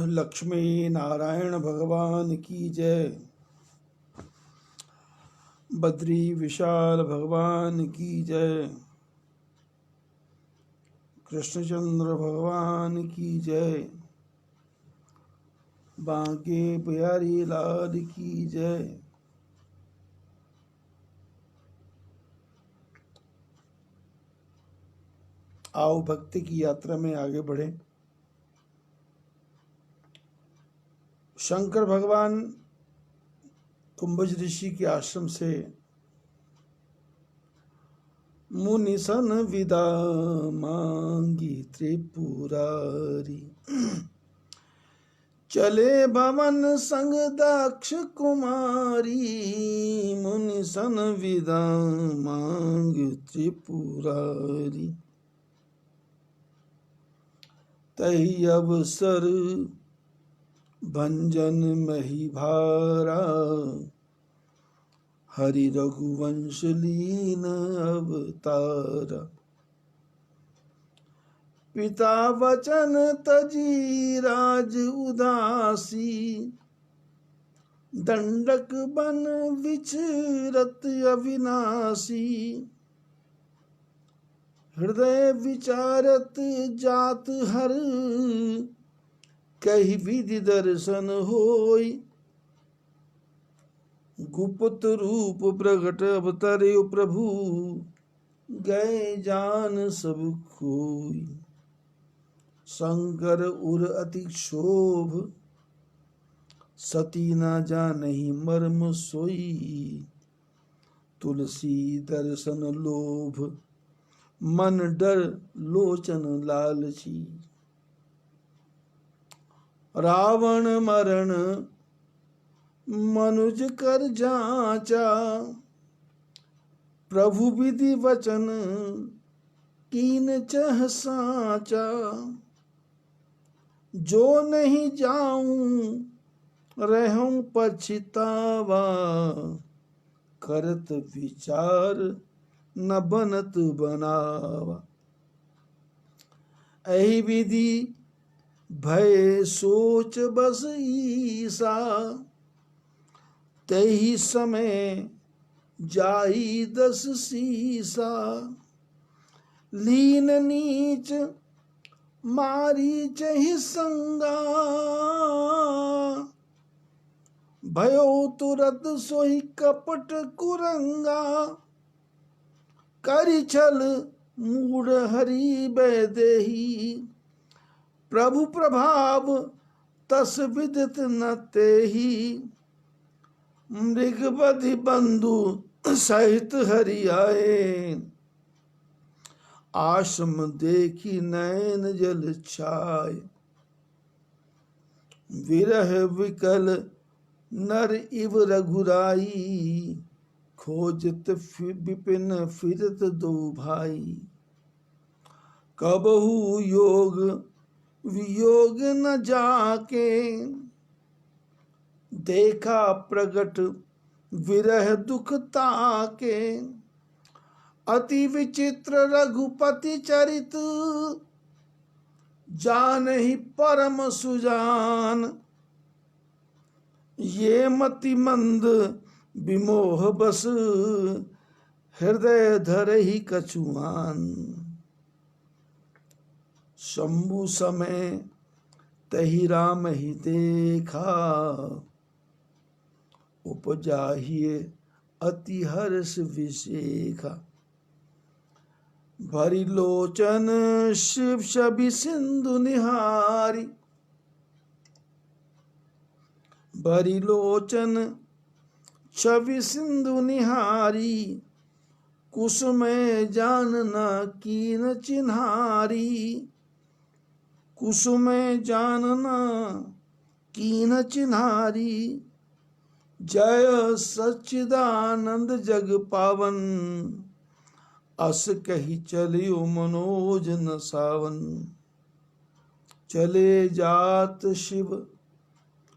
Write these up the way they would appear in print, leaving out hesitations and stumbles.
लक्ष्मी नारायण भगवान की जय। बद्री विशाल भगवान की जय। कृष्णचंद्र भगवान की जय। बांके बिहारी लाल की जय। आओ भक्ति की यात्रा में आगे बढ़े। शंकर भगवान कुंभज ऋषि के आश्रम से मुनि सन विदा मांगी त्रिपुरारी। चले भवन संग दक्ष कुमारी। मुनि सन विदा मांग त्रिपुरारी। तही अवसर भंजन मही भारा। हरि रघुवंश लीन अवतारा। पिता वचन तजी राज उदासी। दंडक बन विचरत अविनाशी। हृदय विचारत जात हर। कही विधि दर्शन होई। गुप्त रूप प्रगट अवतरे प्रभु। गए जान सब कोई। शंकर उर अति क्षोभ। सती न जानहि मर्म सोई। तुलसी दर्शन लोभ। मन डर लोचन लालची। रावण मरण मनुज कर जाचा। प्रभु विधि वचन कीन चह साचा। जो नहीं जाऊं रहूं पछतावा। करत विचार न बनत बनावा। एहि विधि भय सोच बस ईसा। तेहि समय जाई 10 सीसा। लीन नीच मारीच ही संगा। भयो तुरत सोई कपट कुरंगा। करि छल मूढ़ हरि बैदेही। प्रभु प्रभाव तस विदित न तेहि। मृगबधि बंधु सहित हरि आए। आश्रम देखी नैन जल छाय। विरह विकल नर इव रघुराई। खोजत विपिन फिरत दो भाई। कबहु योग वियोग न जाके। देखा प्रगट विरह दुख ताके। अति विचित्र रघुपति चरित। जानहि परम सुजान। ये मति मंद विमोह बस। हृदय धरहि कछुआन। शंभु समय तहि राम ही देखा। उपजाहिए अति हर्ष विशेखा। भरी लोचन शिव छवि सिंधु निहारी। भरी लोचन छवि सिंधु निहारी। कुसुमे जानना कीन चिन्हारी। कुसुमे जानना कीन चिन्हारी। जय सच्चिदानंद जग पावन। अस कही चलियो मनोज न सावन। चले जात शिव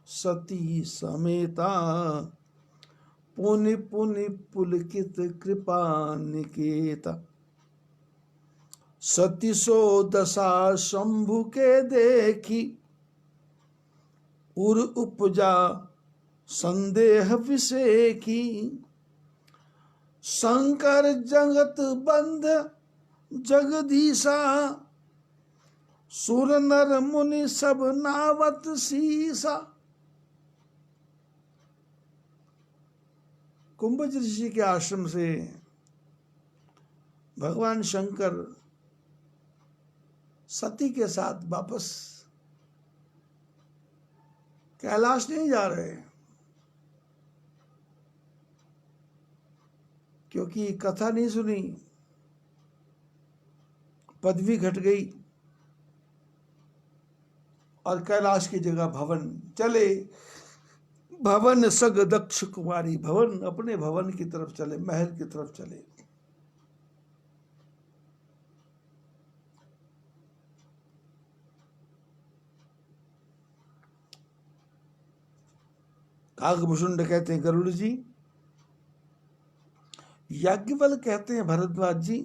सती समेता। पुनि पुनि पुलकित कृपा निकेता। सती सो दशा शंभु के देखी। उर उपजा संदेह विषय की, शंकर जगत बंध जगदीशा, सुर नर मुनि सब नावत सीसा। कुंभज ऋषि के आश्रम से भगवान शंकर सती के साथ वापस कैलाश नहीं जा रहे, क्योंकि कथा नहीं सुनी, पदवी घट गई और कैलाश की जगह भवन चले। भवन सग दक्ष कुमारी, भवन अपने भवन की तरफ चले, महल की तरफ चले। काकभूषुंड कहते हैं गरुड़ जी, याज्ञवल कहते हैं भरद्वाज जी,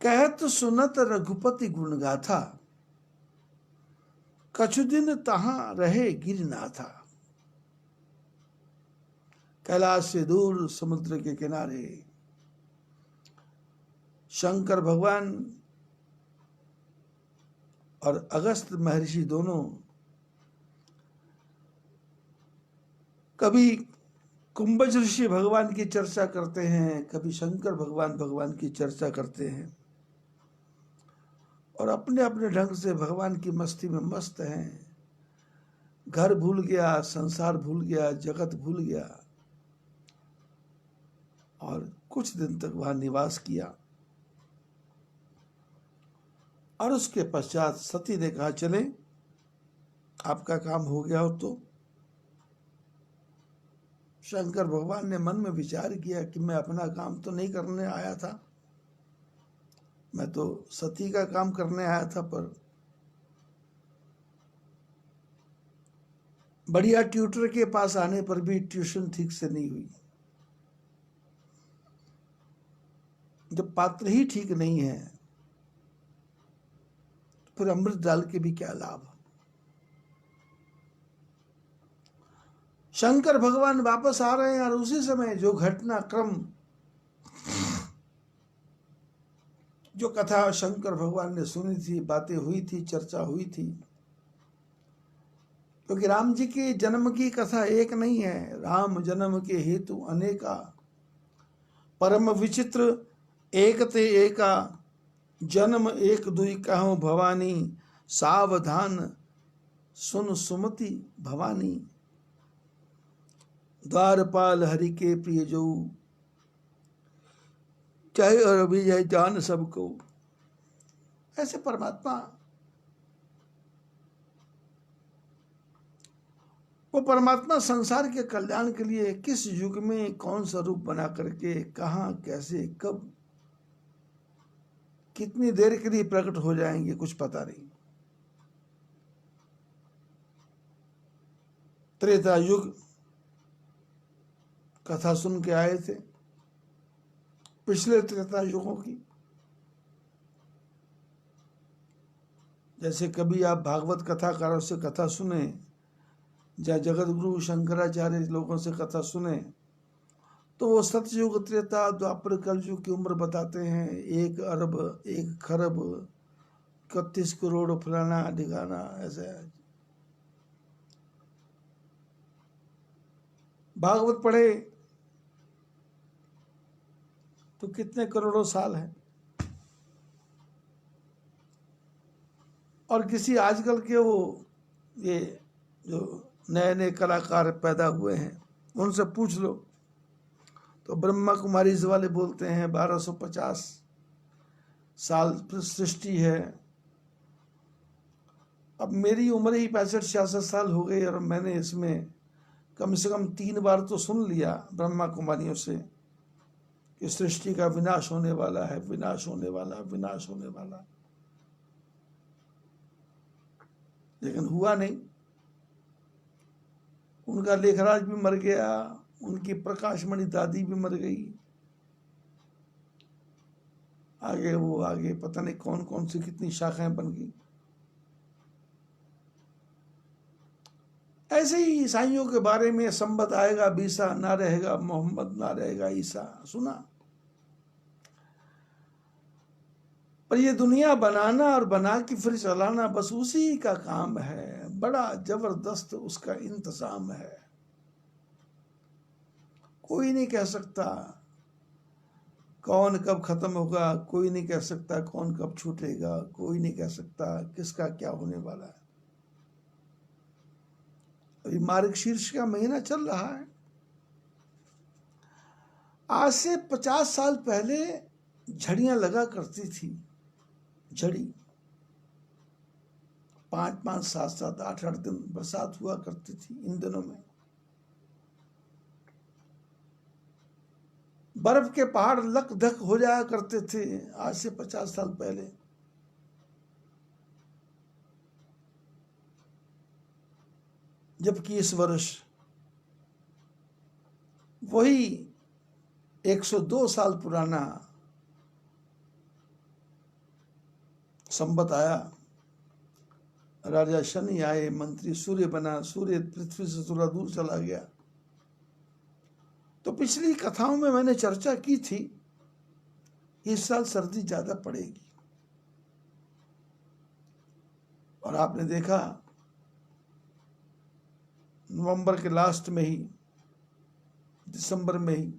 कहत सुनत रघुपति गुण गाथा, कछु दिन तहां रहे गिरनाथा। कैलाश से दूर समुद्र के किनारे शंकर भगवान और अगस्त महर्षि दोनों कभी कुंभज ऋषि भगवान की चर्चा करते हैं, कभी शंकर भगवान की चर्चा करते हैं, और अपने अपने ढंग से भगवान की मस्ती में मस्त हैं। घर भूल गया, संसार भूल गया, जगत भूल गया, और कुछ दिन तक वहां निवास किया। और उसके पश्चात सती ने कहा, चले आपका काम हो गया हो तो। शंकर भगवान ने मन में विचार किया कि मैं अपना काम तो नहीं करने आया था, मैं तो सती का काम करने आया था, पर बढ़िया ट्यूटर के पास आने पर भी ट्यूशन ठीक से नहीं हुई। जब पात्र ही ठीक नहीं है तो फिर अमृत डाल के भी क्या लाभ। शंकर भगवान वापस आ रहे हैं और उसी समय जो घटनाक्रम, जो कथा शंकर भगवान ने सुनी थी, बातें हुई थी, चर्चा हुई थी, क्योंकि राम जी के जन्म की कथा एक नहीं है, राम जन्म के हेतु अनेका, परम विचित्र एक ते एका, जन्म एक दुई कहूं भवानी, सावधान सुन सुमति भवानी, द्वारपाल हरि के प्रिय जो, चाहे और अभिजय जान सबको। ऐसे परमात्मा, वो परमात्मा संसार के कल्याण के लिए किस युग में कौन सा रूप बना करके, कहां, कैसे, कब, कितनी देर के लिए प्रकट हो जाएंगे, कुछ पता नहीं। त्रेता युग कथा सुन के आए थे, पिछले त्रेता युगों की। जैसे कभी आप भागवत कथाकारों से कथा सुने, या जगत गुरु शंकराचार्य लोगों से कथा सुने, तो वो सतयुग, त्रेता, द्वापर, कलयुग की उम्र बताते हैं। 1 अरब, 1 खरब, 31 करोड़, फलाना ढिकाना, ऐसे। भागवत पढ़े तो कितने करोड़ों साल हैं। और किसी आजकल के वो ये जो नए नए कलाकार पैदा हुए हैं, उनसे पूछ लो तो ब्रह्मा कुमारीज वाले बोलते हैं 1250 साल सृष्टि है। अब मेरी उम्र ही 65-66 साल हो गई, और मैंने इसमें कम से कम 3 बार तो सुन लिया ब्रह्मा कुमारियों से कि सृष्टि का विनाश होने वाला है, विनाश होने वाला, विनाश होने वाला, लेकिन हुआ नहीं। उनका लेखराज भी मर गया, उनकी प्रकाशमणि दादी भी मर गई, आगे पता नहीं कौन कौन सी कितनी शाखाएं बन गई। ऐसे ही ईसाइयों के बारे में संबत आएगा बीसा, ना रहेगा मोहम्मद, ना रहेगा ईसा, सुना। पर ये दुनिया बनाना और बना के फिर चलाना बस उसी का काम है, बड़ा जबरदस्त उसका इंतजाम है। कोई नहीं कह सकता कौन कब खत्म होगा, कोई नहीं कह सकता कौन कब छूटेगा, कोई नहीं कह सकता किसका क्या होने वाला है। अभी मार्गशीर्ष का महीना चल रहा है। आज से 50 साल पहले झड़ियां लगा करती थी, झड़ी 5-5, 7-7, 8-8 दिन बरसात हुआ करती थी इन दिनों में। बर्फ के पहाड़ लक धक हो जाया करते थे आज से 50 साल पहले। जबकि इस वर्ष वही 102 साल पुराना संबत आया, राजा शनि आए, मंत्री सूर्य बना, सूर्य पृथ्वी से थोड़ा दूर चला गया। तो पिछली कथाओं में मैंने चर्चा की थी, इस साल सर्दी ज्यादा पड़ेगी। और आपने देखा नवंबर के लास्ट में ही, दिसंबर में ही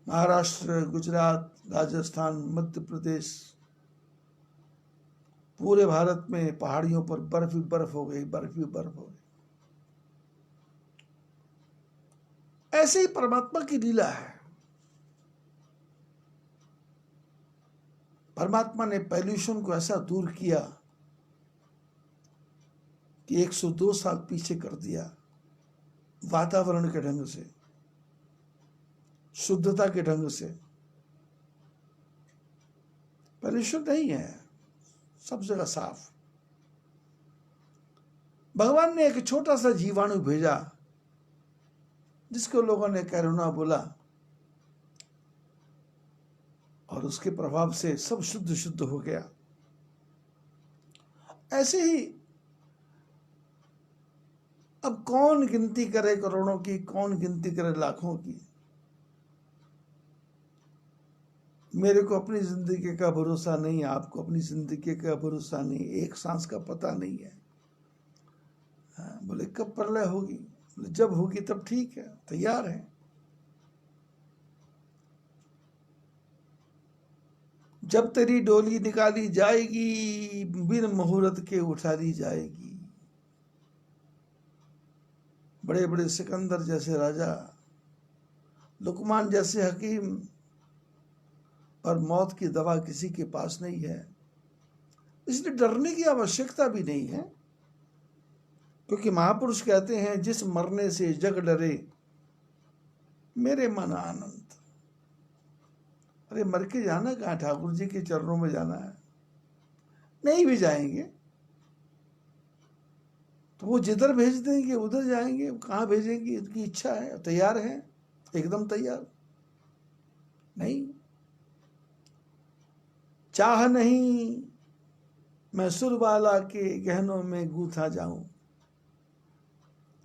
महाराष्ट्र, गुजरात, राजस्थान, मध्य प्रदेश, पूरे भारत में पहाड़ियों पर बर्फ ही बर्फ हो गई, बर्फ ही बर्फ हो गई। ऐसे ही परमात्मा की लीला है। परमात्मा ने पॉल्यूशन को ऐसा दूर किया कि 102 साल पीछे कर दिया, वातावरण के ढंग से, शुद्धता के ढंग से। पॉल्यूशन नहीं है, सब जगह साफ। भगवान ने एक छोटा सा जीवाणु भेजा जिसको लोगों ने कोरोना बोला, और उसके प्रभाव से सब शुद्ध शुद्ध हो गया। ऐसे ही अब कौन गिनती करे करोड़ों की, कौन गिनती करे लाखों की। मेरे को अपनी जिंदगी का भरोसा नहीं, आपको अपनी जिंदगी का भरोसा नहीं, एक सांस का पता नहीं है। बोले कब प्रलय होगी, बोले जब होगी तब ठीक है, तैयार है। जब तेरी डोली निकाली जाएगी, बिन मुहूर्त के उठा दी जाएगी। बड़े बड़े सिकंदर जैसे राजा, लुकमान जैसे हकीम, और मौत की दवा किसी के पास नहीं है, इसलिए डरने की आवश्यकता भी नहीं है। क्योंकि महापुरुष कहते हैं, जिस मरने से जग डरे मेरे मन आनंद। अरे मर के जाना कहाँ, ठाकुर जी के चरणों में जाना है। नहीं भी जाएंगे तो वो जिधर भेज देंगे उधर जाएंगे, कहाँ भेजेंगे इनकी इच्छा है, तैयार है, एकदम तैयार। नहीं, चाह नहीं मैं सुरबाला के गहनों में गूथा जाऊं,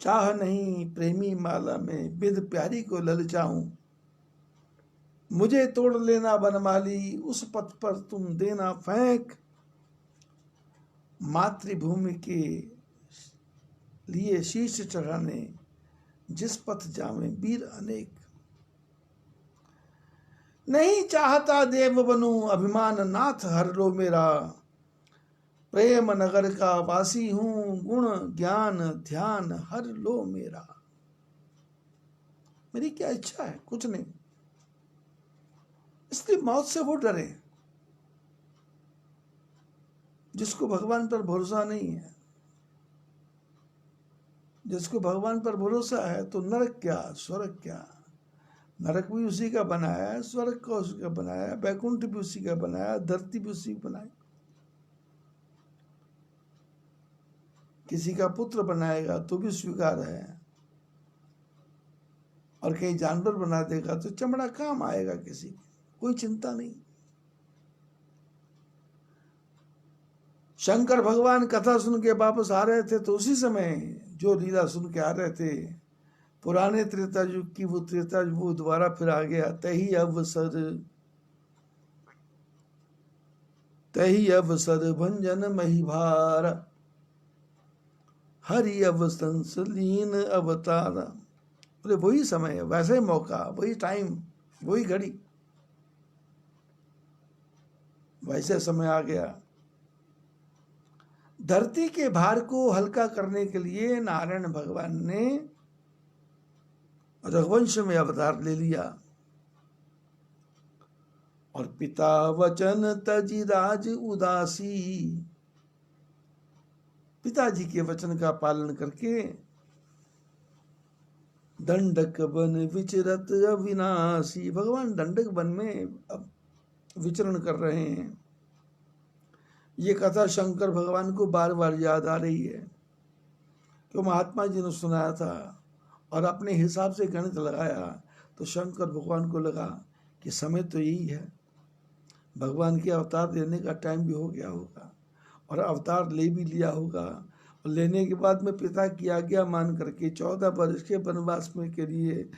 चाह नहीं प्रेमी माला में बिद प्यारी को ललचाऊं। मुझे तोड़ लेना बनमाली, उस पथ पर तुम देना फेंक, मातृभूमि के लिए शीश चढ़ाने जिस पथ जावे वीर अनेक। नहीं चाहता देव बनूं, अभिमान नाथ हर लो मेरा, प्रेम नगर का वासी हूं, गुण ज्ञान ध्यान हर लो मेरा। मेरी क्या इच्छा है, कुछ नहीं। इसलिए मौत से वो डरे जिसको भगवान पर भरोसा नहीं है। जिसको भगवान पर भरोसा है तो नरक क्या स्वर्ग क्या, नरक भी उसी का बनाया है, स्वर्ग को उसी का बनाया, बैकुंठ भी उसी का बनाया, धरती भी उसी का बनाई। किसी का पुत्र बनाएगा तो भी स्वीकार है, और कहीं जानवर बना देगा तो चमड़ा काम आएगा किसी की, कोई चिंता नहीं। शंकर भगवान कथा सुन के वापस आ रहे थे, तो उसी समय जो लीला सुन के आ रहे थे, पुराने त्रेता युग की वो त्रेता युग वो दोबारा फिर आ गया। तही अवसर भंजन मही भार, हरि अवसंस लीन अवतार। बोले वही समय, वैसे ही मौका, वही टाइम, वही घड़ी, वैसे समय आ गया। धरती के भार को हल्का करने के लिए नारायण भगवान ने रघुवंश में अवतार ले लिया। और पिता वचन तजी राज उदासी, पिताजी के वचन का पालन करके दंडक वन विचरत अविनाशी, भगवान दंडक वन में अब विचरण कर रहे हैं। ये कथा शंकर भगवान को बार बार याद आ रही है, तो महात्मा जी ने सुनाया था और अपने हिसाब से गणित लगाया, तो शंकर भगवान को लगा कि समय तो यही है, भगवान के अवतार लेने का टाइम भी हो गया होगा, और अवतार ले भी लिया होगा। और लेने के बाद में पिता की आज्ञा मान करके 14 वर्ष के वनवास में के लिए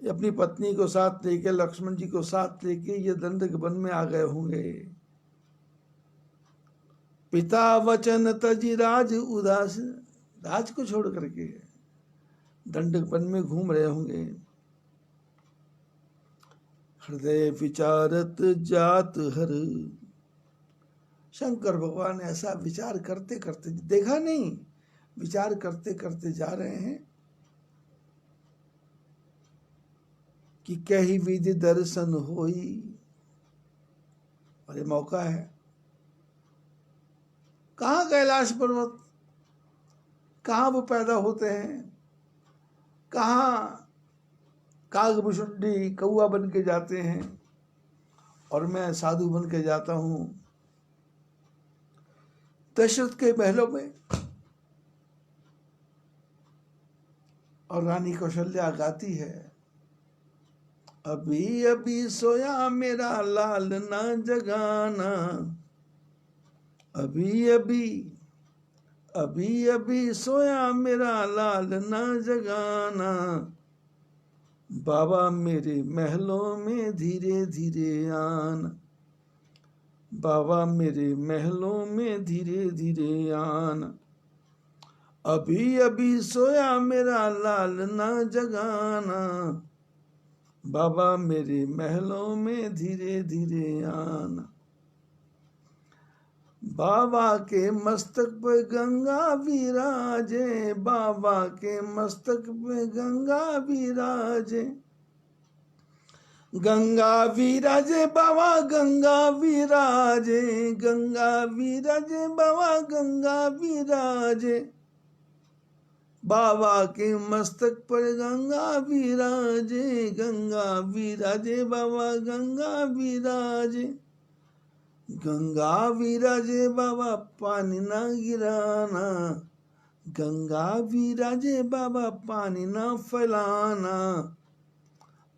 अपनी पत्नी को साथ लेके, लक्ष्मण जी को साथ लेके ये दंडक वन में आ गए होंगे। पिता वचन तजी राज उदास, राज को छोड़ करके दंडक वन में घूम रहे होंगे। हृदय विचारत जात हर, शंकर भगवान ऐसा विचार करते करते, देखा नहीं, विचार करते करते जा रहे हैं कि कही विधि दर्शन होई। अरे मौका है, कहाँ कैलाश पर्वत, कहाँ वो पैदा होते हैं, कहाँ कागभुषुंडी कौआ बन के जाते हैं, और मैं साधु बन के जाता हूँ दशरथ के महलों में। और रानी कौशल्या गाती है, अभी अभी सोया मेरा लाल ना जगाना, अभी अभी सोया मेरा लाल ना जगाना, बाबा मेरे महलों में धीरे धीरे आना, बाबा मेरे महलों में धीरे धीरे आना, अभी अभी सोया मेरा लाल ना जगाना, बाबा मेरे महलों में धीरे धीरे आना। बाबा के मस्तक पे गंगा विराजे, बाबा के मस्तक पे गंगा विराजे, गंगा विराजे बाबा गंगा विराजे, गंगा विराजे बाबा गंगा विराजे, बाबा के मस्तक पर गंगा विराजे, गंगा विराजे बाबा गंगा विराजे, गंगा विराजे बाबा पानी ना गिराना, गंगा विराजे बाबा पानी ना फैलाना,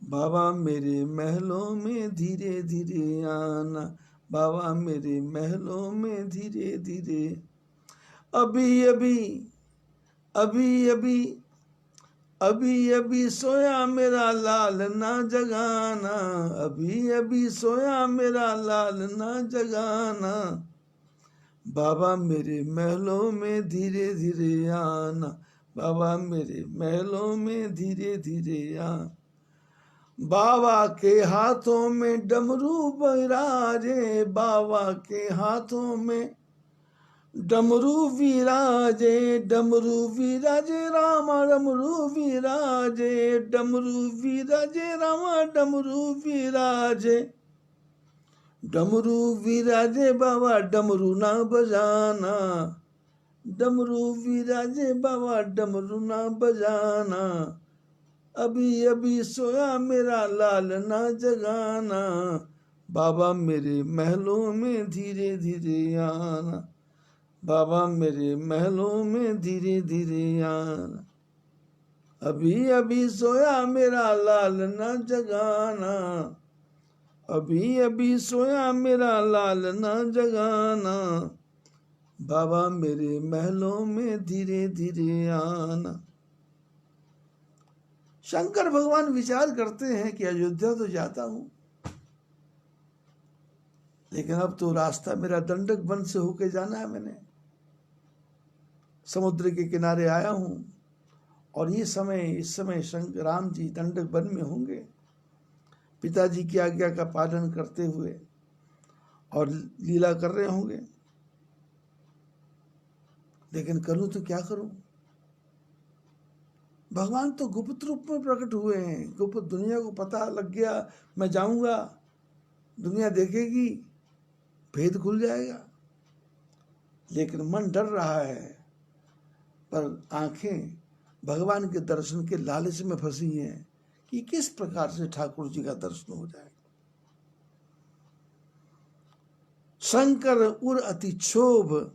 बाबा मेरे महलों में धीरे धीरे आना, बाबा मेरे महलों में धीरे धीरे, अभी अभी सोया मेरा लाल ना जगाना, अभी अभी सोया मेरा लाल ना जगाना, बाबा मेरे महलों में धीरे धीरे आना, बाबा मेरे महलों में धीरे धीरे आना। बाबा के हाथों में डमरू विराजे, बाबा के हाथों में डमरू विराजे, डमरू विराजे रामा डमरू विराजे, डमरू विराजे रामा डमरू विराजे, डमरू विराजे बाबा डमरू ना बजाना, डमरू विराजे बाबा डमरू ना बजाना, अभी अभी सोया मेरा लाल ना जगाना, बाबा मेरे महलों में धीरे धीरे आना, बाबा मेरे महलों में धीरे धीरे आना, अभी अभी सोया मेरा लाल ना जगाना, अभी अभी सोया मेरा लाल ना जगाना, बाबा मेरे महलों में धीरे धीरे आना। शंकर भगवान विचार करते हैं कि अयोध्या तो जाता हूं, लेकिन अब तो रास्ता मेरा दंडक वन से होके जाना है। मैंने समुद्र के किनारे आया हूं और इस समय शंकर राम जी दंडक वन में होंगे, पिताजी की आज्ञा का पालन करते हुए और लीला कर रहे होंगे। लेकिन करूं तो क्या करूं? भगवान तो गुप्त रूप में प्रकट हुए हैं, गुप्त दुनिया को पता लग गया, मैं जाऊंगा, दुनिया देखेगी, भेद खुल जाएगा। लेकिन मन डर रहा है, पर आंखें भगवान के दर्शन के लालच में फंसी हैं कि किस प्रकार से ठाकुर जी का दर्शन हो जाए। शंकर उर अति क्षोभ,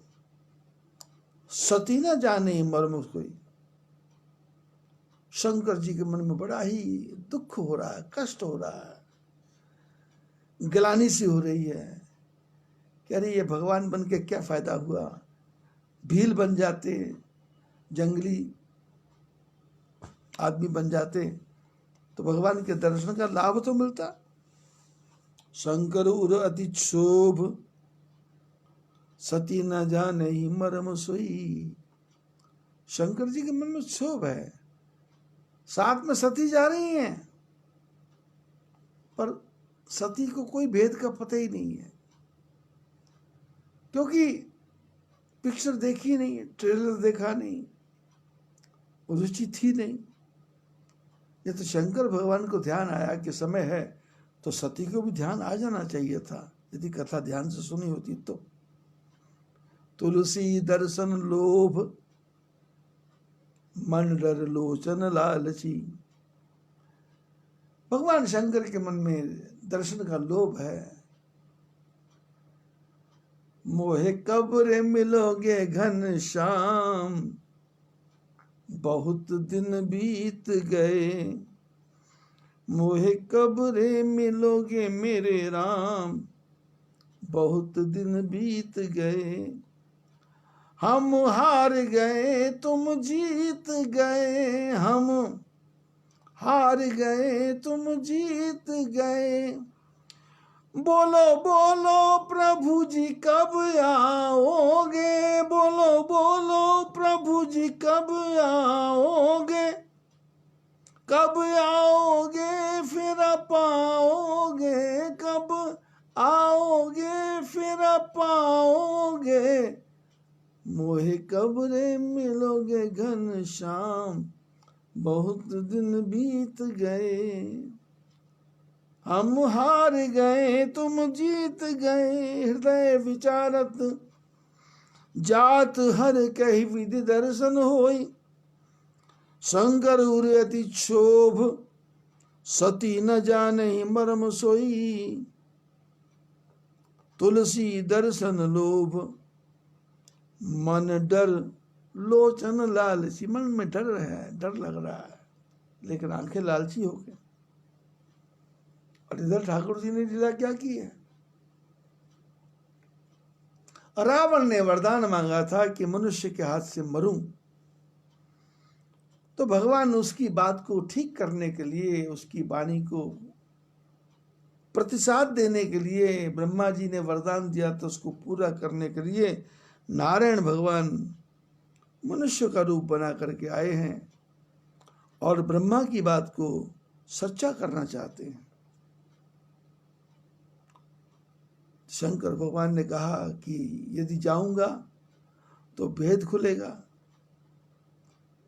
सती न जाने मर्म कोई। शंकर जी के मन में बड़ा ही दुख हो रहा है, कष्ट हो रहा है, ग्लानि सी हो रही है कि अरे ये भगवान बन के क्या फायदा हुआ। भील बन जाते, जंगली आदमी बन जाते तो भगवान के दर्शन का लाभ तो मिलता। शंकर उर अति क्षोभ, सती न जाने मर्म सोई। शंकर जी के मन में क्षोभ है, साथ में सती जा रही हैं, पर सती को कोई भेद का पता ही नहीं है, क्योंकि पिक्चर देखी नहीं, ट्रेलर देखा नहीं, रुचि थी नहीं। ये तो शंकर भगवान को ध्यान आया कि समय है, तो सती को भी ध्यान आ जाना चाहिए था, यदि कथा ध्यान से सुनी होती तो। तुलसी दर्शन लोभ, मन डर लोचन लालची। भगवान शंकर के मन में दर्शन का लोभ है। मोहे कब रे मिलोगे घन श्याम, बहुत दिन बीत गए। मोहे कब रे मिलोगे मेरे राम, बहुत दिन बीत गए। हम हार गए तुम जीत गए, हम हार गए तुम जीत गए। बोलो बोलो प्रभु जी कब आओगे, बोलो बोलो प्रभु जी कब आओगे। कब आओगे फिर पाओगे, कब आओगे फिर पाओगे। मोहे कब रे मिलोगे घन श्याम, बहुत दिन बीत गए। हम हार गए तुम जीत गए। हृदय विचारत जात हर कही विधि दर्शन होई। शंकर उर अति क्षोभ, सती न जाने मर्म सोई। तुलसी दर्शन लोभ, मन डर लोचन लालची। मन में डर है, डर लग रहा है, लेकिन आंखें लालची हो गई। और इधर ठाकुर जी ने लीला क्या की है? रावण ने वरदान मांगा था कि मनुष्य के हाथ से मरूं, तो भगवान उसकी बात को ठीक करने के लिए, उसकी वाणी को प्रतिसाद देने के लिए ब्रह्मा जी ने वरदान दिया, तो उसको पूरा करने के लिए नारायण भगवान मनुष्य का रूप बना करके आए हैं और ब्रह्मा की बात को सच्चा करना चाहते हैं। शंकर भगवान ने कहा कि यदि जाऊंगा तो भेद खुलेगा,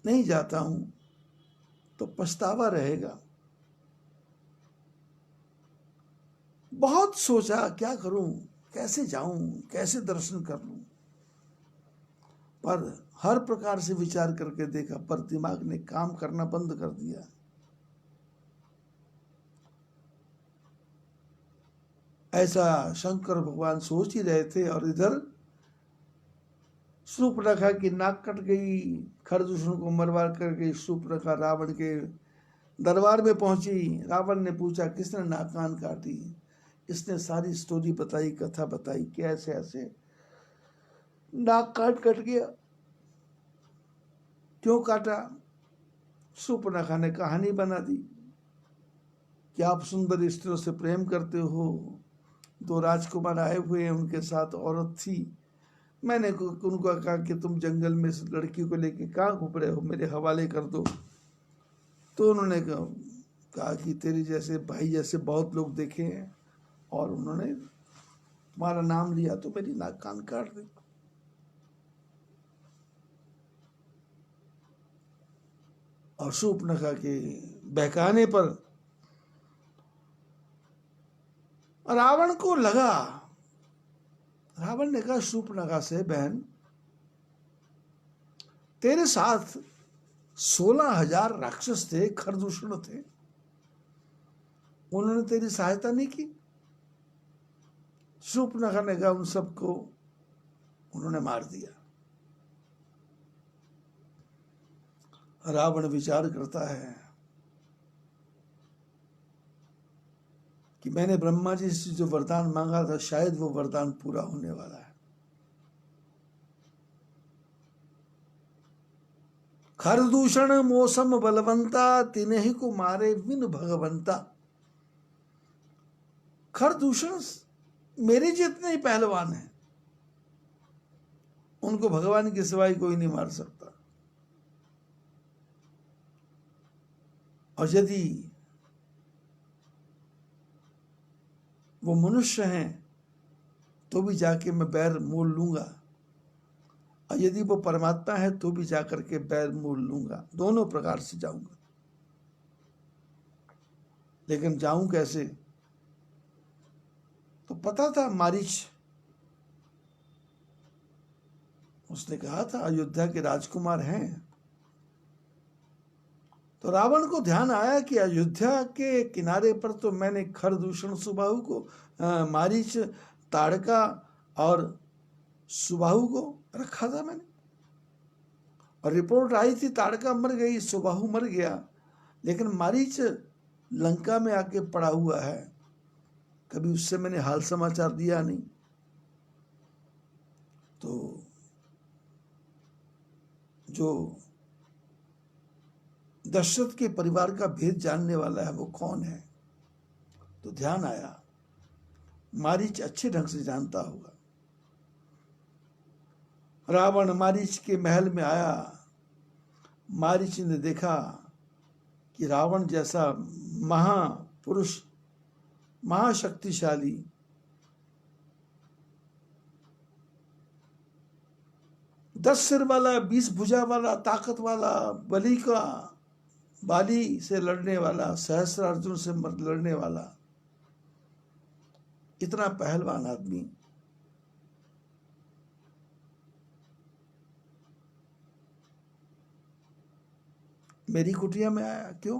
नहीं जाता हूं तो पछतावा रहेगा। बहुत सोचा क्या करूं, कैसे जाऊं, कैसे दर्शन कर लूं, पर हर प्रकार से विचार करके देखा, पर दिमाग ने काम करना बंद कर दिया। ऐसा शंकर भगवान सोच ही रहे थे और इधर शूर्पणखा की नाक कट गई, खरदूषण को मरवा करके शूर्पणखा रावण के दरबार में पहुंची। रावण ने पूछा किसने नाक कान काटी? इसने सारी स्टोरी बताई, कथा बताई कि ऐसे ऐसे नाक काट कट गया। क्यों काटा? शूर्पणखा ने कहानी बना दी कि आप सुंदर स्त्रियों से प्रेम करते हो, 2 राजकुमार आए हुए हैं, उनके साथ औरत थी, मैंने उनको कहा कि तुम जंगल में इस लड़की को लेके कहाँ घूम रहे हो, मेरे हवाले कर दो। तो उन्होंने कहा कि तेरे जैसे भाई जैसे बहुत लोग देखे हैं और उन्होंने तुम्हारा नाम लिया तो मेरी नाक कान काट दी। और शूर्पणखा के बहकाने पर रावण को लगा, रावण ने कहा शूर्पणखा से, बहन तेरे साथ 16,000 राक्षस थे, खरदूषण थे, उन्होंने तेरी सहायता नहीं की। शूर्पणखा ने कहा उन सबको उन्होंने मार दिया। रावण विचार करता है कि मैंने ब्रह्मा जी से जो वरदान मांगा था शायद वो वरदान पूरा होने वाला है। खरदूषण मौसम बलवंता, तिन्हि को मारे बिन भगवंता। खरदूषण मेरे जितने ही पहलवान हैं, उनको भगवान के सिवाय कोई नहीं मार सकता। और यदि वो मनुष्य हैं तो भी जाके मैं बैर मोल लूंगा, और यदि वो परमात्मा है तो भी जाकर के बैर मोल लूंगा, दोनों प्रकार से जाऊंगा। लेकिन जाऊं कैसे? तो पता था मारीच, उसने कहा था अयोध्या के राजकुमार हैं। तो रावण को ध्यान आया कि अयोध्या के किनारे पर तो मैंने खरदूषण सुबाहु को, मारीच, ताड़का और सुबाहु को रखा था मैंने, और रिपोर्ट आई थी ताड़का मर गई, सुबाहु मर गया, लेकिन मारीच लंका में आके पड़ा हुआ है, कभी उससे मैंने हाल समाचार दिया नहीं। तो जो दशरथ के परिवार का भेद जानने वाला है वो कौन है? तो ध्यान आया मारीच अच्छे ढंग से जानता होगा। रावण मारीच के महल में आया। मारीच ने देखा कि रावण जैसा महापुरुष, महाशक्तिशाली, दस सिर वाला, 20 भुजा वाला, ताकत वाला, बाली से लड़ने वाला, सहस्त्रार्जुन से लड़ने वाला, इतना पहलवान आदमी मेरी कुटिया में आया, क्यों?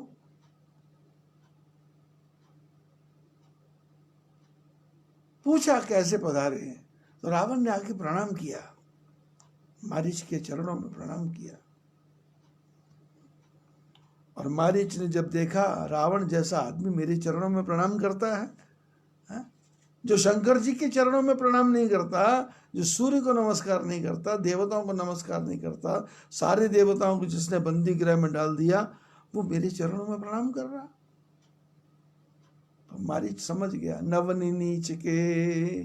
पूछा कैसे पधारे हैं? तो रावण ने आके प्रणाम किया, मारीच के चरणों में प्रणाम किया। और मारीच ने जब देखा रावण जैसा आदमी मेरे चरणों में प्रणाम करता है, जो शंकर जी के चरणों में प्रणाम नहीं करता, जो सूर्य को नमस्कार नहीं करता, देवताओं को नमस्कार नहीं करता, सारे देवताओं को जिसने बंदी गृह में डाल दिया, वो मेरे चरणों में प्रणाम कर रहा। तो मारीच समझ गया, नवनी नीच के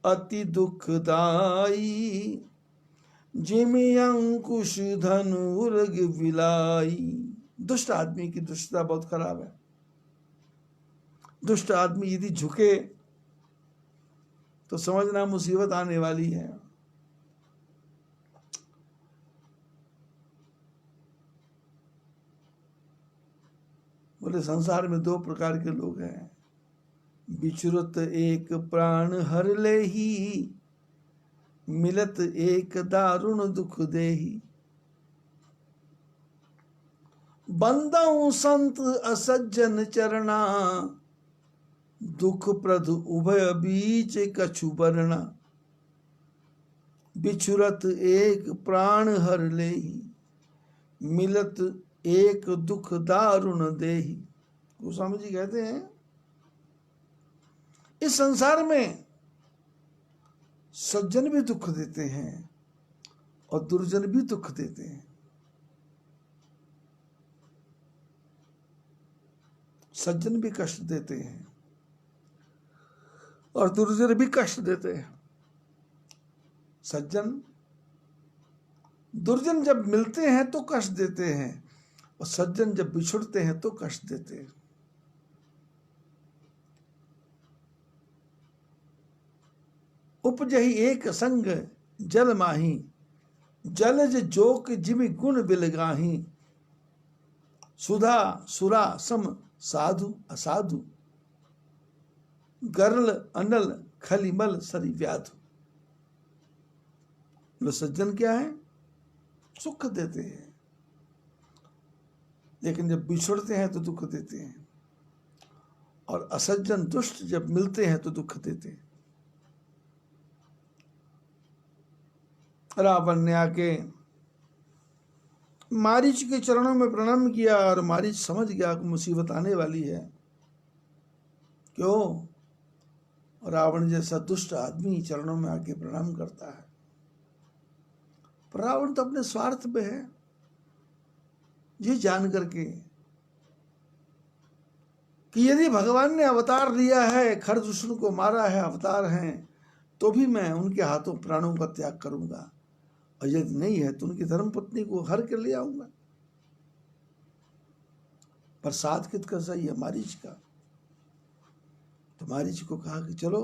अति दुखदाई, जिमि अंकुश धनुर्ग विलाई। दुष्ट आदमी की दुष्टता बहुत खराब है। दुष्ट आदमी यदि झुके तो समझना मुसीबत आने वाली है। बोले संसार में 2 प्रकार के लोग हैं, बिचुरत एक प्राण हर ले ही, मिलत एक दारुण दुख देही। बंदऊ संत असज्जन चरणा, दुख प्रद उभय बीच कछु बरना। बिछुरत एक प्राण हर लेही, मिलत एक दुख दारुण देही। गोस्वामी जी कहते हैं इस संसार में सज्जन भी दुख देते हैं और दुर्जन भी दुख देते हैं। सज्जन भी कष्ट देते हैं और दुर्जन भी कष्ट देते हैं। सज्जन दुर्जन जब मिलते हैं तो कष्ट देते हैं और सज्जन जब बिछुड़ते हैं तो कष्ट देते हैं। उपजहि एक संग जल माही, जलज जोक जिमि गुण बिलगाही। सुधा सुरा सम साधु असाधु, गरल अनल खलिमल सरि व्याधु। लो सज्जन क्या है? सुख देते हैं, लेकिन जब बिछुड़ते हैं तो दुख देते हैं। और असज्जन दुष्ट जब मिलते हैं तो दुख देते हैं। रावण ने आके मारीच के चरणों में प्रणाम किया और मारीच समझ गया कि मुसीबत आने वाली है। क्यों? रावण जैसा दुष्ट आदमी चरणों में आके प्रणाम करता है। पर रावण तो अपने स्वार्थ पे है, ये जान करके कि यदि भगवान ने अवतार लिया है, खरदूषण को मारा है, अवतार हैं, तो भी मैं उनके हाथों प्राणों का त्याग करूंगा, और यदि नहीं है तो उनकी धर्मपत्नी को हर के ले आऊंगा। पर साथ किसका सही है? मारीच का। तो मारीच को कहा कि चलो।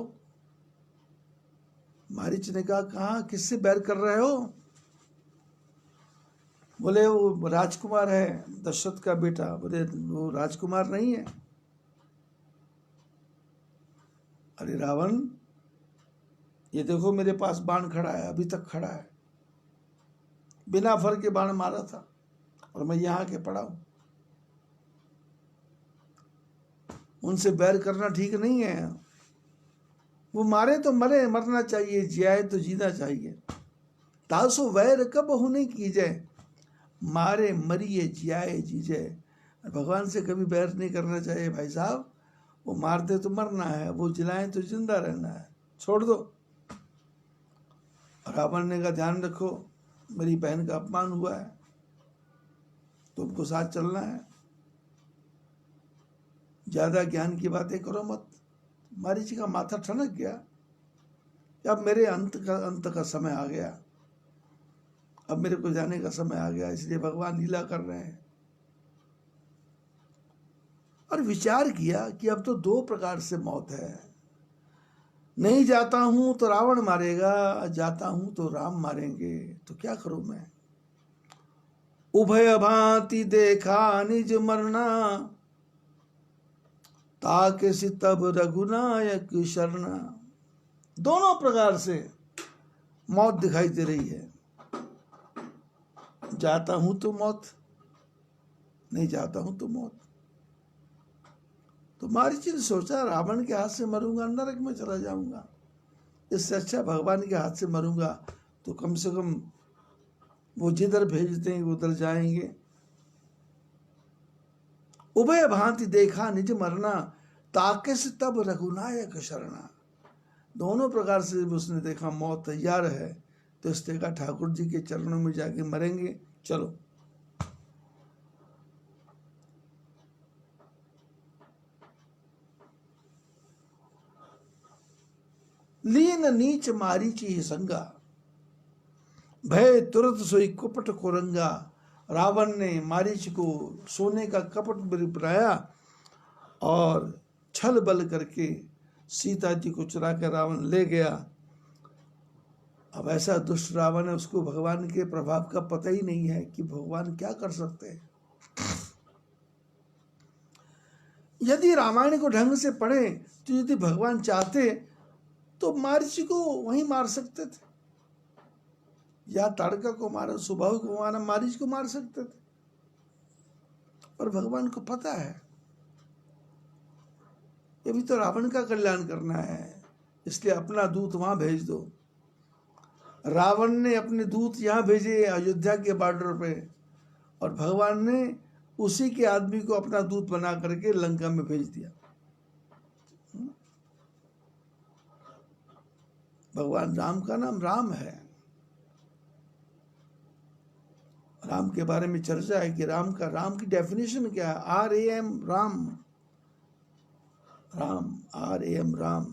मारीच ने कहा किससे बैर कर रहे हो? बोले वो राजकुमार है, दशरथ का बेटा। बोले वो राजकुमार नहीं है। अरे रावण, ये देखो मेरे पास बाण खड़ा है, अभी तक खड़ा है, बिना फर के बाण मारा था और मैं यहां के पड़ा हूं। उनसे बैर करना ठीक नहीं है। वो मारे तो मरे, मरना चाहिए, जियाए तो जीना चाहिए। तासो वैर कब होने की जय, मारे मरिए जियाए जीजे। भगवान से कभी बैर नहीं करना चाहिए भाई साहब। वो मारते तो मरना है, वो जिलाएं तो जिंदा रहना है, छोड़ दो। रावण ने कहा ध्यान रखो, मेरी बहन का अपमान हुआ है, तुमको साथ चलना है, ज्यादा ज्ञान की बातें करो मत। मारीच का माथा ठनक गया। अब मेरे अंत का समय आ गया, अब मेरे को जाने का समय आ गया, इसलिए भगवान लीला कर रहे हैं। और विचार किया कि अब तो दो प्रकार से मौत है, नहीं जाता हूं तो रावण मारेगा, जाता हूं तो राम मारेंगे, तो क्या करूं मैं? उभय भांति देखा निज मरना, ताके सि तब रघुनायक शरणा। दोनों प्रकार से मौत दिखाई दे रही है। जाता हूं तो मौत, नहीं जाता हूं तो मौत। तो मारीच ने सोचा रावण के हाथ से मरूंगा, नरक में चला जाऊंगा, इससे अच्छा भगवान के हाथ से मरूंगा, तो कम से कम वो जिधर भेजते हैं उधर जाएंगे। उभय भांति देखा निज मरना, ताके से तब रघुनायक शरणा। दोनों प्रकार से उसने देखा मौत तैयार है, तो इसने कहा ठाकुर जी के चरणों में जाके मरेंगे, चलो। लीन नीच मारीच ही संगा, भय तुरंत सोई कुपट कुरंगा। रावण ने मारीच को सोने का कपट बनाया और छल बल करके सीता जी को चुरा कर रावण ले गया। अब ऐसा दुष्ट रावण है, उसको भगवान के प्रभाव का पता ही नहीं है कि भगवान क्या कर सकते हैं। यदि रामायण को ढंग से पढ़े तो यदि भगवान चाहते तो मारीच को वहीं मार सकते थे, या ताड़का को मारा, सुबाहु को मारा, मारीच को मार सकते थे। पर भगवान को पता है ये भी तो रावण का कल्याण करना है, इसलिए अपना दूत वहां भेज दो। रावण ने अपने दूत यहां भेजे अयोध्या के बॉर्डर पे, और भगवान ने उसी के आदमी को अपना दूत बना करके लंका में भेज दिया। भगवान राम का नाम राम है। राम के बारे में चर्चा है कि राम की डेफिनेशन क्या है। RAM राम, राम RAM राम,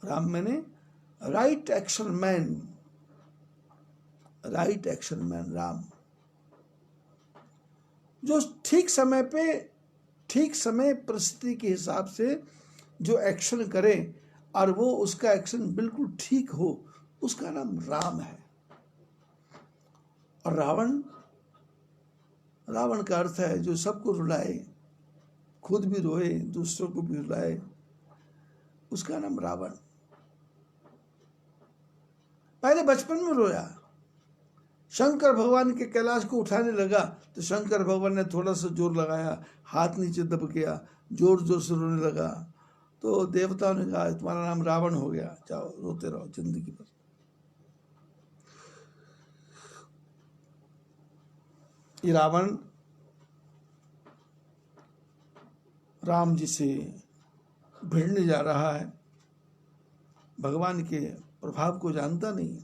राम मैंने right action man, right action man Ram, जो ठीक समय पे ठीक समय परिस्थिति के हिसाब से जो एक्शन करे और वो उसका एक्शन बिल्कुल ठीक हो, उसका नाम राम है। और रावण का अर्थ है जो सबको रुलाए, खुद भी रोए, दूसरों को भी रुलाए, उसका नाम रावण। पहले बचपन में रोया, शंकर भगवान के कैलाश को उठाने लगा तो शंकर भगवान ने थोड़ा सा जोर लगाया, हाथ नीचे दब गया, जोर जोर से रोने लगा, तो देवताओं ने कहा तुम्हारा नाम रावण हो गया, जाओ रोते रहो जिंदगी भर। ये रावण राम जी से भिड़ने जा रहा है, भगवान के प्रभाव को जानता नहीं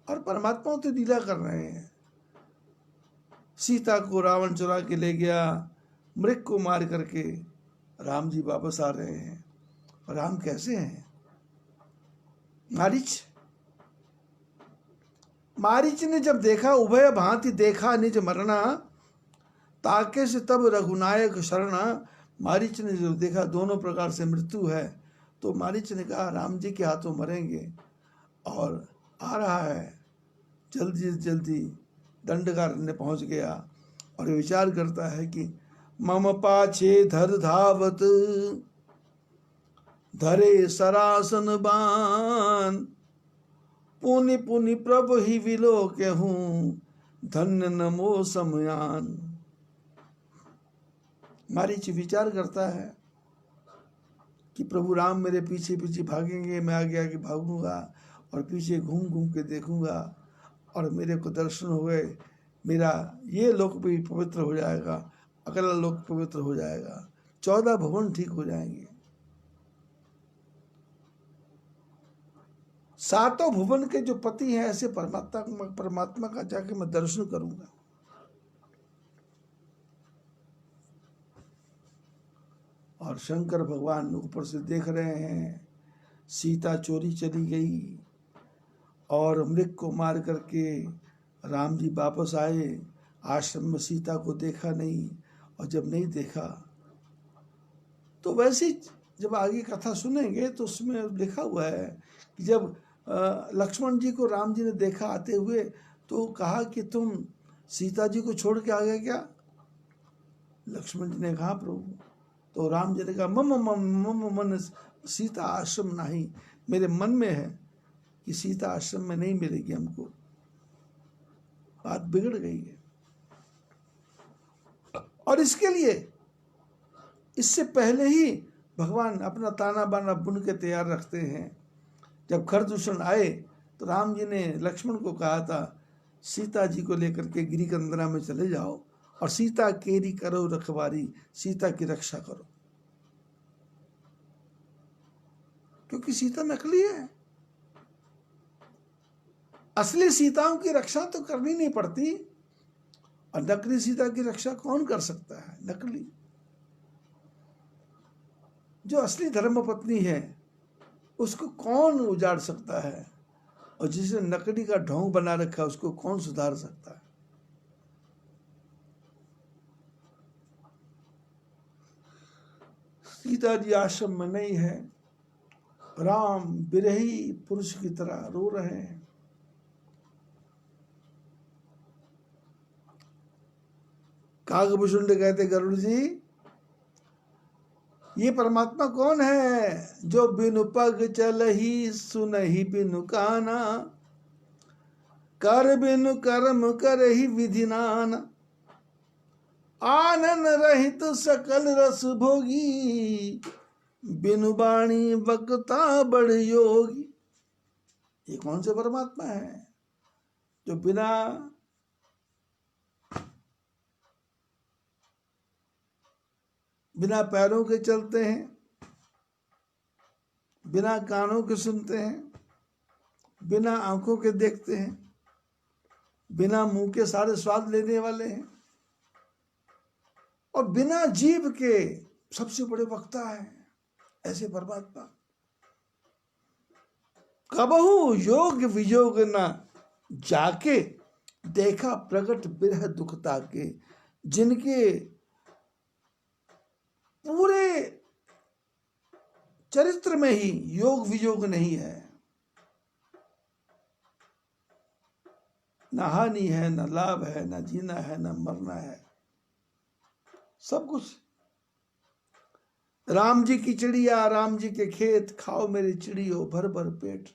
और परमात्मा तो लीला कर रहे हैं। सीता को रावण चुरा के ले गया, मृग को मार करके राम जी वापस आ रहे हैं। और राम कैसे हैं? मारीच ने जब देखा उभय भांति देखा निज मरना, ताके से तब रघुनायक शरणा। मारीच ने जब देखा दोनों प्रकार से मृत्यु है, तो मारीच ने कहा राम जी के हाथों मरेंगे, और आ रहा है जल्दी से जल्दी दंडकारण्य पहुंच गया और विचार करता है कि मम पाछे धर धावत, धरे सरासन बान, पुनि पुनि प्रभु ही विलोक हूं, धन्य नमो समयान। मारीच विचार करता है कि प्रभु राम मेरे पीछे पीछे भागेंगे, मैं आगे आगे भागूंगा और पीछे घूम घूम के देखूंगा, और मेरे को दर्शन हो गए, मेरा ये लोक भी पवित्र हो जाएगा, अगला लोक पवित्र हो जाएगा, 14 भुवन ठीक हो जाएंगे, 7 भुवन के जो पति हैं ऐसे परमात्मा का जाके मैं दर्शन करूंगा। और शंकर भगवान ऊपर से देख रहे हैं, सीता चोरी चली गई और मृग को मार करके राम जी वापस आए, आश्रम में सीता को देखा नहीं, और जब नहीं देखा तो वैसे ही जब आगे कथा सुनेंगे तो उसमें लिखा हुआ है कि जब लक्ष्मण जी को राम जी ने देखा आते हुए तो कहा कि तुम सीता जी को छोड़ के आ गए क्या? लक्ष्मण जी ने कहा प्रभु, तो राम जी ने कहा मम मन सीता आश्रम नहीं, मेरे मन में है कि सीता आश्रम में नहीं मिलेगी हमको, बात बिगड़ गई है। और इसके लिए इससे पहले ही भगवान अपना ताना बाना बुन के तैयार रखते हैं। जब खरदूषण आए तो राम जी ने लक्ष्मण को कहा था सीता जी को लेकर के गिरिकंदरा में चले जाओ और सीता केरी करो रखवारी, सीता की रक्षा करो, क्योंकि सीता नकली है। असली सीताओं की रक्षा तो करनी नहीं पड़ती, और नकली सीता की रक्षा कौन कर सकता है? नकली। जो असली धर्मपत्नी है उसको कौन उजाड़ सकता है, और जिसे नकली का ढोंग बना रखा है उसको कौन सुधार सकता है? सीता जी आश्रम में नहीं है, राम विरही पुरुष की तरह रो रहे हैं। कागभूषुंड कहते गरुड़ जी, ये परमात्मा कौन है जो बिनु पग चल ही सुनहि बिनु काना, कर बिनु कर्म कर ही विधि नाना, आनन रहित सकल रस भोगी, बिनु बाणी बकता बड़ योगी। ये कौन से परमात्मा है जो बिना पैरों के चलते हैं, बिना कानों के सुनते हैं, बिना आंखों के देखते हैं, बिना मुंह के सारे स्वाद लेने वाले हैं, और बिना जीभ के सबसे बड़े वक्ता है ऐसे परमात्मा। कबहु योग वियोग न जाके, देखा प्रकट बिरह दुखता के। जिनके पूरे चरित्र में ही योग वियोग नहीं है, न हानि है, न लाभ है, न जीना है, न मरना है, सब कुछ। राम जी की चिड़िया, राम जी के खेत, खाओ मेरी चिड़ियों भर भर पेट।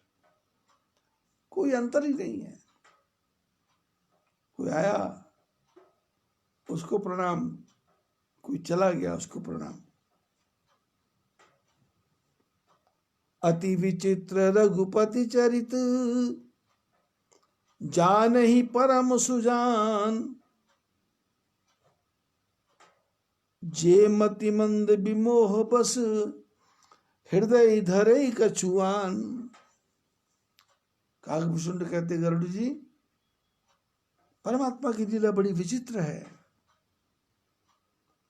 कोई अंतर ही नहीं है। कोई आया उसको प्रणाम, कोई चला गया उसको प्रणाम। अति विचित्र रघुपति चरित, जान ही परम सुजान। जे मति मंद विमोह बस, हृदय धरे कछुआन। काकभूषण कहते गरुड़ जी, परमात्मा की लीला बड़ी विचित्र है,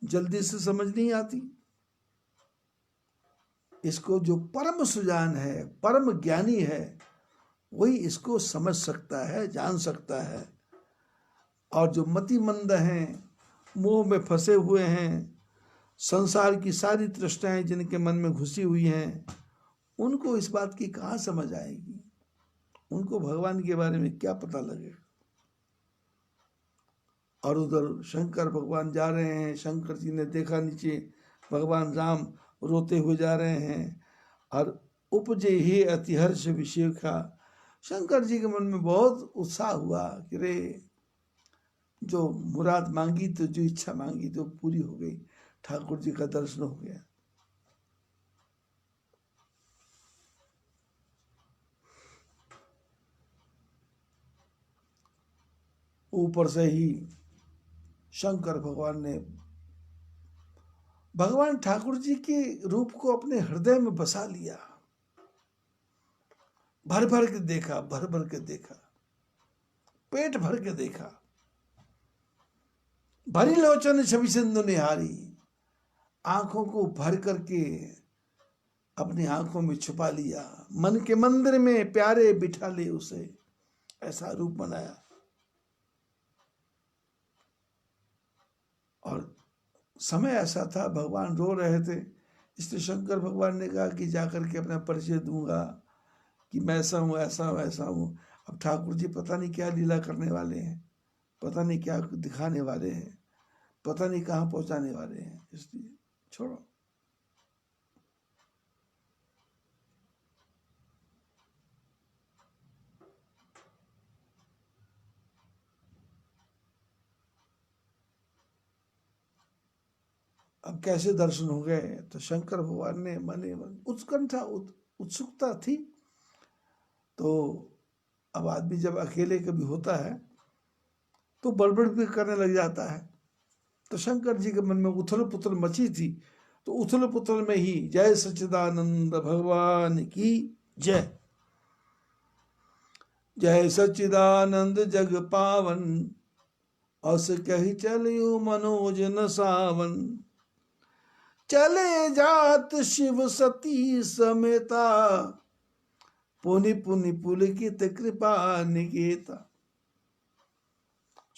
जल्दी से समझ नहीं आती। इसको जो परम सुजान है, परम ज्ञानी है, वही इसको समझ सकता है, जान सकता है। और जो मतिमंद हैं, मोह में फंसे हुए हैं, संसार की सारी तृष्णाएं जिनके मन में घुसी हुई हैं, उनको इस बात की कहाँ समझ आएगी? उनको भगवान के बारे में क्या पता लगेगा? और उधर शंकर भगवान जा रहे हैं, शंकर जी ने देखा नीचे भगवान राम रोते हुए जा रहे हैं, और उपजे ही अतिहर्ष विषेखा। शंकर जी के मन में बहुत उत्साह हुआ कि रे, जो मुराद मांगी तो, जो इच्छा मांगी तो पूरी हो गई, ठाकुर जी का दर्शन हो गया। ऊपर से ही शंकर भगवान ने भगवान ठाकुर जी के रूप को अपने हृदय में बसा लिया। भर भर के देखा, भर भर के देखा, पेट भर के देखा। भरी लोचन छवि सिंधु निहारी, आंखों को भर करके अपनी आंखों में छुपा लिया। मन के मंदिर में प्यारे बिठा ले उसे, ऐसा रूप बनाया। और समय ऐसा था, भगवान रो रहे थे, इसलिए शंकर भगवान ने कहा कि जाकर के अपना परिचय दूंगा कि मैं ऐसा हूँ, ऐसा हूँ, ऐसा हूँ। अब ठाकुर जी पता नहीं क्या लीला करने वाले हैं, पता नहीं क्या दिखाने वाले हैं, पता नहीं कहाँ पहुंचाने वाले हैं, इसलिए छोड़ो। अब कैसे दर्शन हो गए? तो शंकर भगवान ने मने मन उत्कंठा, उत्सुकता थी। तो अब आदमी जब अकेले कभी होता है तो बड़बड़ भी करने लग जाता है। तो शंकर जी के मन में उथल पुथल मची थी। तो उथल पुथल में ही जय सच्चिदानंद भगवान की जय, जय सच्चिदानंद जग पावन, अस कही चलियो मनोज न सावन। चले जात शिव सती समेता, पुनि पुनि पुलकित कृपा निकेता।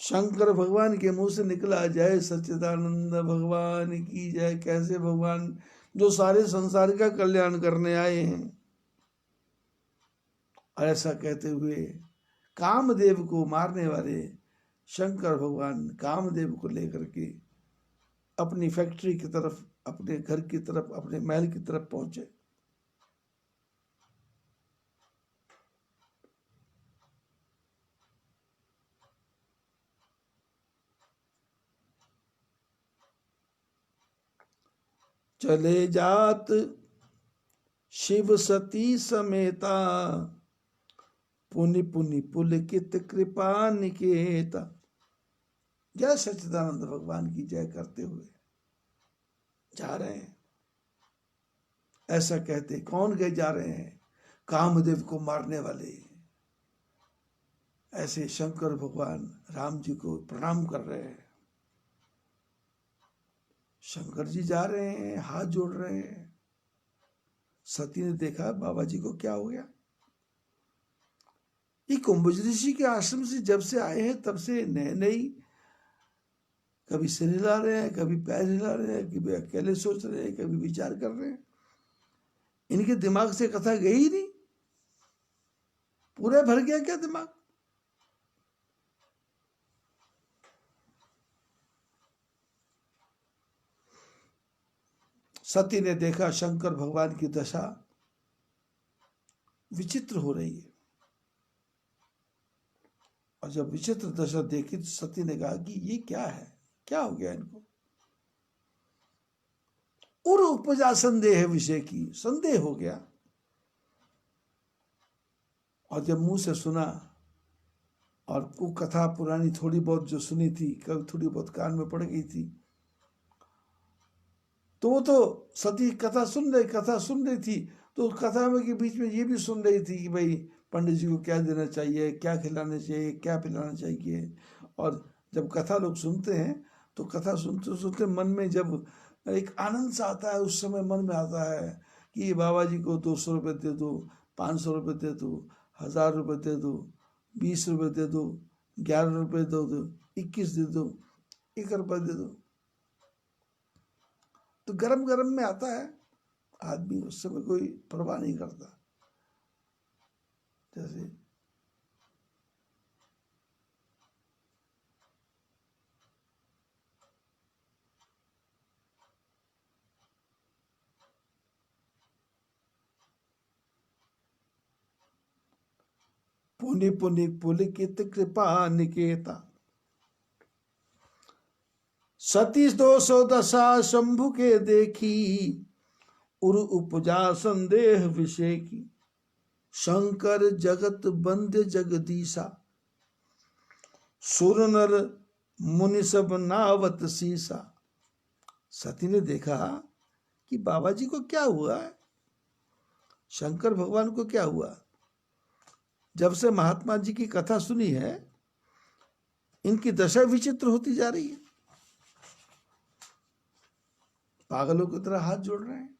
शंकर भगवान के मुंह से निकला जय सच्चिदानंद भगवान की जय। कैसे भगवान जो सारे संसार का कल्याण करने आए हैं। और ऐसा कहते हुए कामदेव को मारने वाले शंकर भगवान कामदेव को लेकर के अपनी फैक्ट्री की तरफ, अपने घर की तरफ, अपने महल की तरफ पहुंचे। चले जात शिव सती समेता, पुनि पुनि पुलकित कृपा निकेता। जय सच्चिदानंद भगवान की जय करते हुए जा रहे हैं। ऐसा कहते कौन गए जा रहे हैं? कामदेव को मारने वाले। ऐसे शंकर भगवान राम जी को प्रणाम कर रहे हैं। शंकर जी जा रहे हैं, हाथ जोड़ रहे हैं। सती ने देखा बाबा जी को क्या हो गया। ये कुंभज ऋषि के आश्रम से जब से आए हैं तब से नए नई, कभी सिर हिला रहे हैं, कभी पैर हिला रहे हैं, कभी अकेले सोच रहे हैं, कभी विचार कर रहे हैं। इनके दिमाग से कथा गई ही नहीं, पूरा भर गया क्या दिमाग? सती ने देखा शंकर भगवान की दशा विचित्र हो रही है, और जब विचित्र दशा देखी तो सती ने कहा कि ये क्या है, क्या हो गया इनको? और उपजा संदेह विषय की, संदेह हो गया। और जब मुंह से सुना, और वो कथा पुरानी थोड़ी बहुत जो सुनी थी, कभी थोड़ी बहुत कान में पड़ गई थी, तो वो तो सती कथा सुन रही थी, तो कथा में के बीच में ये भी सुन रही थी कि भाई पंडित जी को क्या देना चाहिए, क्या खिलाना चाहिए, क्या पिलाना चाहिए। और जब कथा लोग सुनते हैं तो कथा सुनते सुनते मन में जब एक आनंद सा आता है, उस समय मन में आता है कि बाबा जी को 200 रुपये दे दो, 500 रुपये दे दो, 1000 रुपये दे दो, 20 रुपये दे दो, 11 रुपये दे दो, 21 दे दो, 1 रुपये दे दो। तो गरम गरम में आता है, आदमी उस समय कोई परवाह नहीं करता। जैसे पुनि पुनि पुलकित कृपा निकेता, सती 210 शंभु के देखी, उर उपजा संदेह विषय की, शंकर जगत बंद जगदीशा, सुर नर मुनि सब नावत सीसा। सती ने देखा कि बाबा जी को क्या हुआ है, शंकर भगवान को क्या हुआ। जब से महात्मा जी की कथा सुनी है, इनकी दशा विचित्र होती जा रही है, पागलों की तरह हाथ जोड़ रहे हैं।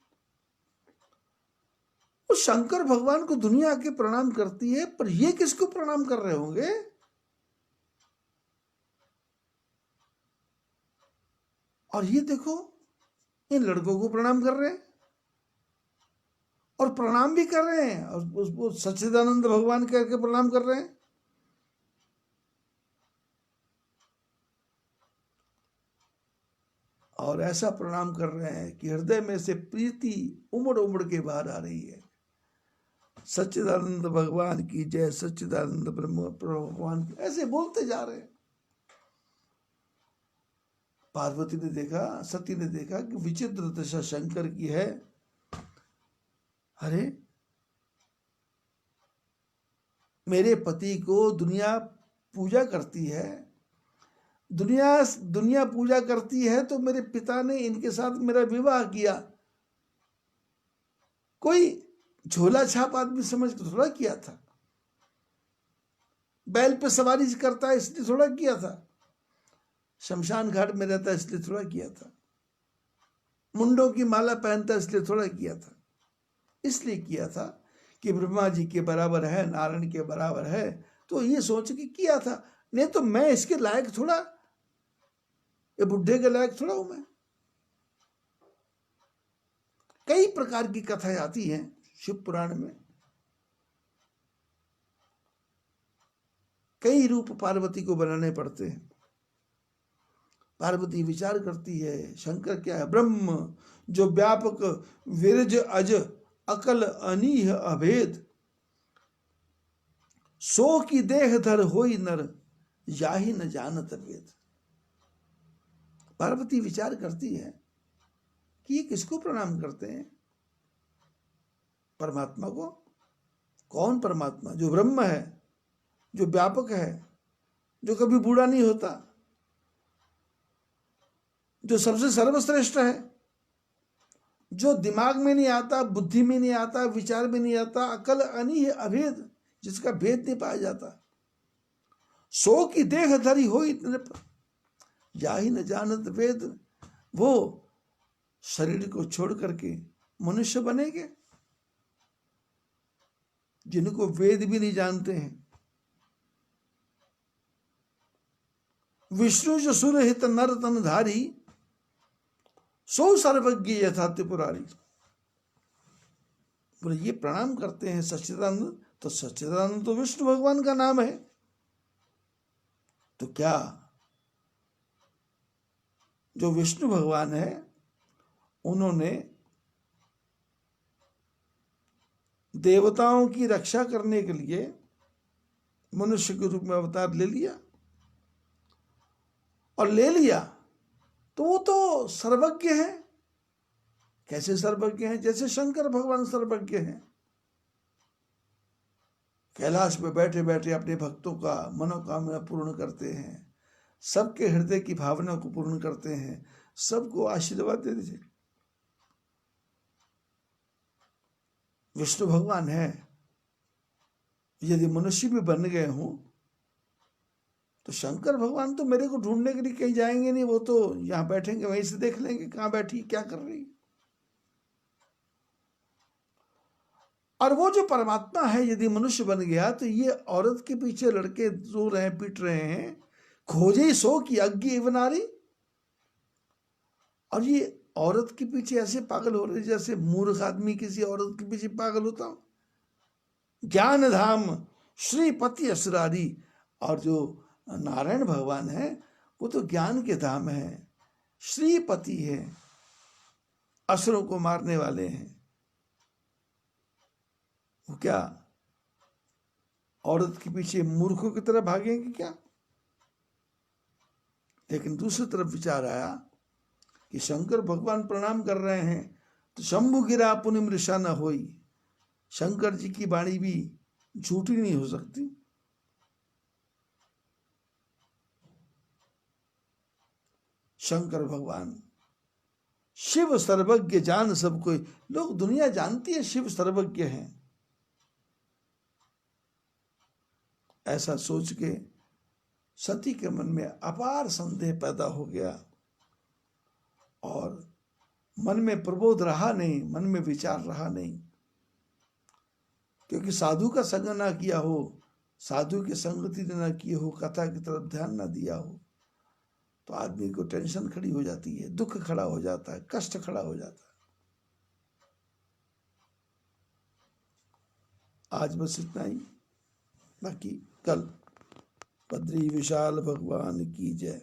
वो शंकर भगवान को दुनिया आके प्रणाम करती है, पर ये किसको प्रणाम कर रहे होंगे? और ये देखो, इन लड़कों को प्रणाम कर रहे हैं, और प्रणाम भी कर रहे हैं, और उसको सच्चिदानंद भगवान करके प्रणाम कर रहे हैं। और ऐसा प्रणाम कर रहे हैं कि हृदय में से प्रीति उमड़ उमड़ के बाहर आ रही है। सच्चिदानंद भगवान की जय, सच्चिदानंद ब्रह्म भगवान की, ऐसे बोलते जा रहे हैं। पार्वती ने देखा, सती ने देखा कि विचित्र दशा शंकर की है। अरे मेरे पति को दुनिया पूजा करती है, दुनिया पूजा करती है, तो मेरे पिता ने इनके साथ मेरा विवाह किया। कोई झोला छाप आदमी समझ के थोड़ा किया था, बैल पे सवारी करता है इसलिए थोड़ा किया था, शमशान घाट में रहता है इसलिए थोड़ा किया था, मुंडों की माला पहनता इसलिए थोड़ा किया था। इसलिए किया था कि ब्रह्मा जी के बराबर है, नारायण के बराबर है, तो ये सोच के किया था। नहीं तो मैं इसके लायक थोड़ा, ये बुढ़े के लायक थोड़ा हूं मैं। कई प्रकार की कथाएं आती हैं शिव पुराण में, कई रूप पार्वती को बनाने पड़ते हैं। पार्वती विचार करती है, शंकर क्या है? ब्रह्म जो व्यापक विरज अज अकल अनीह अभेद, सो की देह धर होई नर, याही न जानत वेद। पार्वती विचार करती है कि ये किसको प्रणाम करते हैं? परमात्मा को। कौन परमात्मा? जो ब्रह्म है, जो व्यापक है, जो कभी बूढ़ा नहीं होता, जो सबसे सर्वश्रेष्ठ है, जो दिमाग में नहीं आता, बुद्धि में नहीं आता, विचार में नहीं आता, अकल अनी है अभेद, जिसका भेद नहीं पाया जाता। सो की देह धरी हो इतने पर, जाहि न जानत वेद, वो शरीर को छोड़ करके मनुष्य बनेंगे जिनको वेद भी नहीं जानते हैं। विष्णु जो सुर हित नर तन धारी, सो सर्वज्ञ यथा त्रिपुरारी। बोले ये प्रणाम करते हैं सच्चिदानंद, तो सच्चिदानंद तो विष्णु भगवान का नाम है। तो क्या जो विष्णु भगवान है उन्होंने देवताओं की रक्षा करने के लिए मनुष्य के रूप में अवतार ले लिया, और ले लिया तो वो तो सर्वज्ञ है। कैसे सर्वज्ञ हैं? जैसे शंकर भगवान सर्वज्ञ हैं। कैलाश में बैठे बैठे अपने भक्तों का मनोकामना पूर्ण करते हैं, सबके हृदय की भावना को पूर्ण करते हैं, सबको आशीर्वाद दे दीजिए। विष्णु भगवान है। यदि मनुष्य भी बन गए हों तो शंकर भगवान तो मेरे को ढूंढने के लिए कहीं जाएंगे नहीं, वो तो यहां बैठेंगे, वहीं से देख लेंगे कहां बैठी क्या कर रही। और वो जो परमात्मा है यदि मनुष्य बन गया तो ये औरत के पीछे लड़के रो रहे हैं, पीट रहे हैं, खोजे सो की अज्ञ इवनारी। और ये औरत के पीछे ऐसे पागल हो रहे जैसे मूर्ख आदमी किसी औरत के पीछे पागल होता हो। ज्ञान धाम श्रीपति असुरारी, और जो नारायण भगवान है वो तो ज्ञान के धाम है, श्रीपति है, असुरों को मारने वाले हैं। वो क्या औरत के पीछे मूर्खों की तरह भागेंगे क्या? लेकिन दूसरी तरफ विचार आया कि शंकर भगवान प्रणाम कर रहे हैं तो शंभु गिरा पुनि मृषा न होई। शंकर जी की वाणी भी झूठी नहीं हो सकती। शंकर भगवान शिव सर्वज्ञ जान सब कोई, लोग दुनिया जानती है शिव सर्वज्ञ हैं। ऐसा सोच के सती के मन में अपार संदेह पैदा हो गया और मन में प्रबोध रहा नहीं, मन में विचार रहा नहीं। क्योंकि साधु का संग ना किया हो, साधु की संगति ना की हो, कथा की तरफ ध्यान ना दिया हो, तो आदमी को टेंशन खड़ी हो जाती है, दुख खड़ा हो जाता है, कष्ट खड़ा हो जाता है। आज बस इतना ही, बाकी कल। बद्री विशाल भगवान की जय।